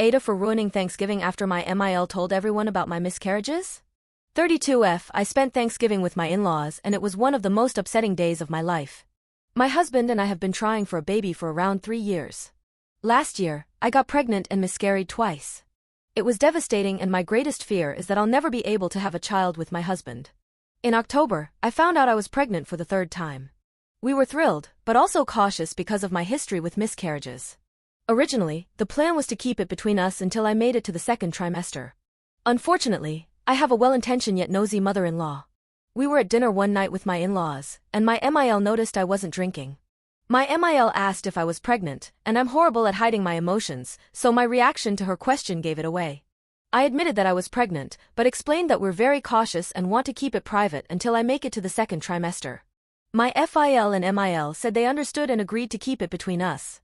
AITAH for ruining Thanksgiving after my MIL told everyone about my miscarriages? 32F. I spent Thanksgiving with my in-laws and it was one of the most upsetting days of my life. My husband and I have been trying for a baby for around 3 years. Last year, I got pregnant and miscarried twice. It was devastating and my greatest fear is that I'll never be able to have a child with my husband. In October, I found out I was pregnant for the 3rd time. We were thrilled, but also cautious because of my history with miscarriages. Originally, the plan was to keep it between us until I made it to the 2nd trimester. Unfortunately, I have a well-intentioned yet nosy mother-in-law. We were at dinner one night with my in-laws, and my MIL noticed I wasn't drinking. My MIL asked if I was pregnant, and I'm horrible at hiding my emotions, so my reaction to her question gave it away. I admitted that I was pregnant, but explained that we're very cautious and want to keep it private until I make it to the 2nd trimester. My FIL and MIL said they understood and agreed to keep it between us.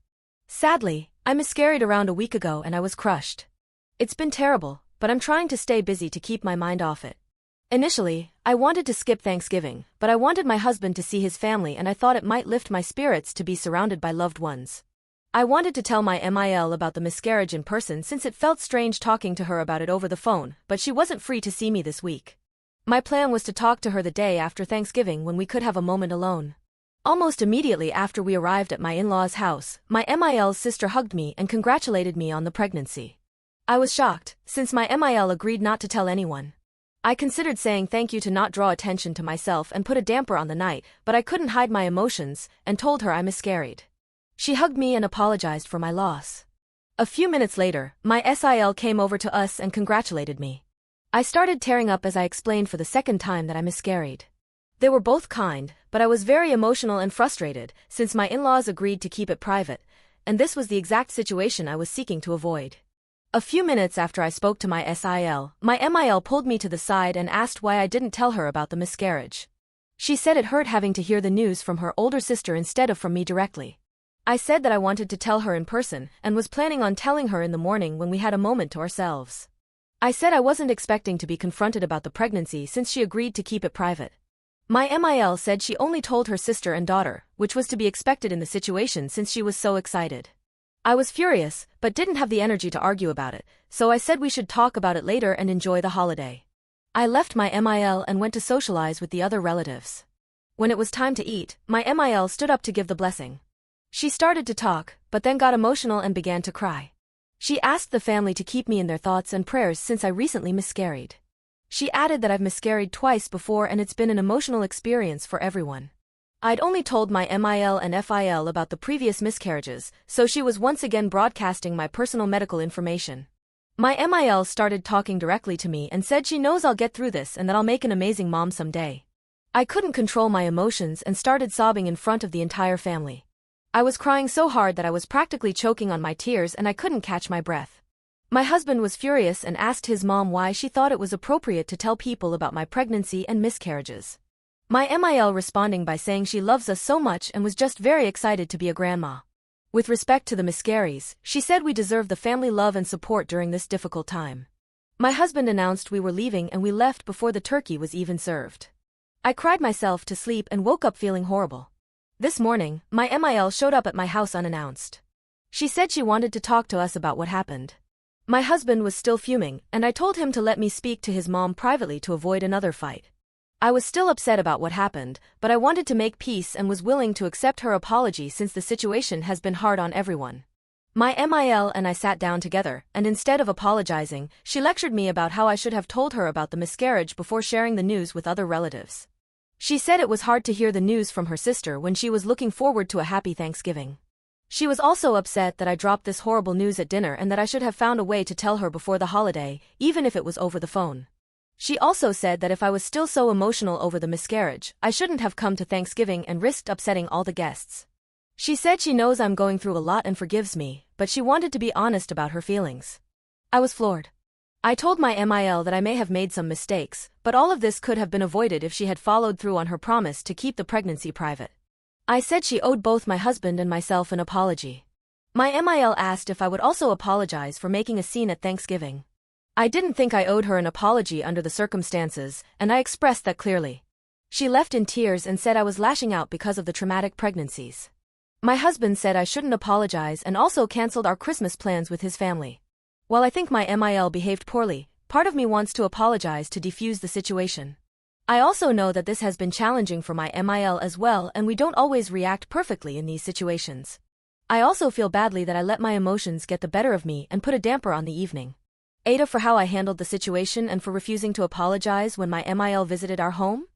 Sadly, I miscarried around a week ago and I was crushed. It's been terrible, but I'm trying to stay busy to keep my mind off it. Initially, I wanted to skip Thanksgiving, but I wanted my husband to see his family and I thought it might lift my spirits to be surrounded by loved ones. I wanted to tell my MIL about the miscarriage in person since it felt strange talking to her about it over the phone, but she wasn't free to see me this week. My plan was to talk to her the day after Thanksgiving when we could have a moment alone. Almost immediately after we arrived at my in-laws' house, my MIL's sister hugged me and congratulated me on the pregnancy. I was shocked, since my MIL agreed not to tell anyone. I considered saying thank you to not draw attention to myself and put a damper on the night, but I couldn't hide my emotions, and told her I miscarried. She hugged me and apologized for my loss. A few minutes later, my SIL came over to us and congratulated me. I started tearing up as I explained for the 2nd time that I miscarried. They were both kind, but I was very emotional and frustrated, since my in-laws agreed to keep it private, and this was the exact situation I was seeking to avoid. A few minutes after I spoke to my SIL, my MIL pulled me to the side and asked why I didn't tell her about the miscarriage. She said it hurt having to hear the news from her older sister instead of from me directly. I said that I wanted to tell her in person and was planning on telling her in the morning when we had a moment to ourselves. I said I wasn't expecting to be confronted about the pregnancy since she agreed to keep it private. My MIL said she only told her sister and daughter, which was to be expected in the situation since she was so excited. I was furious, but didn't have the energy to argue about it, so I said we should talk about it later and enjoy the holiday. I left my MIL and went to socialize with the other relatives. When it was time to eat, my MIL stood up to give the blessing. She started to talk, but then got emotional and began to cry. She asked the family to keep me in their thoughts and prayers since I recently miscarried. She added that I've miscarried twice before and it's been an emotional experience for everyone. I'd only told my MIL and FIL about the previous miscarriages, so she was once again broadcasting my personal medical information. My MIL started talking directly to me and said she knows I'll get through this and that I'll make an amazing mom someday. I couldn't control my emotions and started sobbing in front of the entire family. I was crying so hard that I was practically choking on my tears and I couldn't catch my breath. My husband was furious and asked his mom why she thought it was appropriate to tell people about my pregnancy and miscarriages. My MIL responding by saying she loves us so much and was just very excited to be a grandma. With respect to the miscarries, she said we deserve the family love and support during this difficult time. My husband announced we were leaving and we left before the turkey was even served. I cried myself to sleep and woke up feeling horrible. This morning, my MIL showed up at my house unannounced. She said she wanted to talk to us about what happened. My husband was still fuming, and I told him to let me speak to his mom privately to avoid another fight. I was still upset about what happened, but I wanted to make peace and was willing to accept her apology since the situation has been hard on everyone. My MIL and I sat down together, and instead of apologizing, she lectured me about how I should have told her about the miscarriage before sharing the news with other relatives. She said it was hard to hear the news from her sister when she was looking forward to a happy Thanksgiving. She was also upset that I dropped this horrible news at dinner and that I should have found a way to tell her before the holiday, even if it was over the phone. She also said that if I was still so emotional over the miscarriage, I shouldn't have come to Thanksgiving and risked upsetting all the guests. She said she knows I'm going through a lot and forgives me, but she wanted to be honest about her feelings. I was floored. I told my MIL that I may have made some mistakes, but all of this could have been avoided if she had followed through on her promise to keep the pregnancy private. I said she owed both my husband and myself an apology. My MIL asked if I would also apologize for making a scene at Thanksgiving. I didn't think I owed her an apology under the circumstances, and I expressed that clearly. She left in tears and said I was lashing out because of the traumatic pregnancies. My husband said I shouldn't apologize and also canceled our Christmas plans with his family. While I think my MIL behaved poorly, part of me wants to apologize to defuse the situation. I also know that this has been challenging for my MIL as well, and we don't always react perfectly in these situations. I also feel badly that I let my emotions get the better of me and put a damper on the evening. AITAH for how I handled the situation and for refusing to apologize when my MIL visited our home.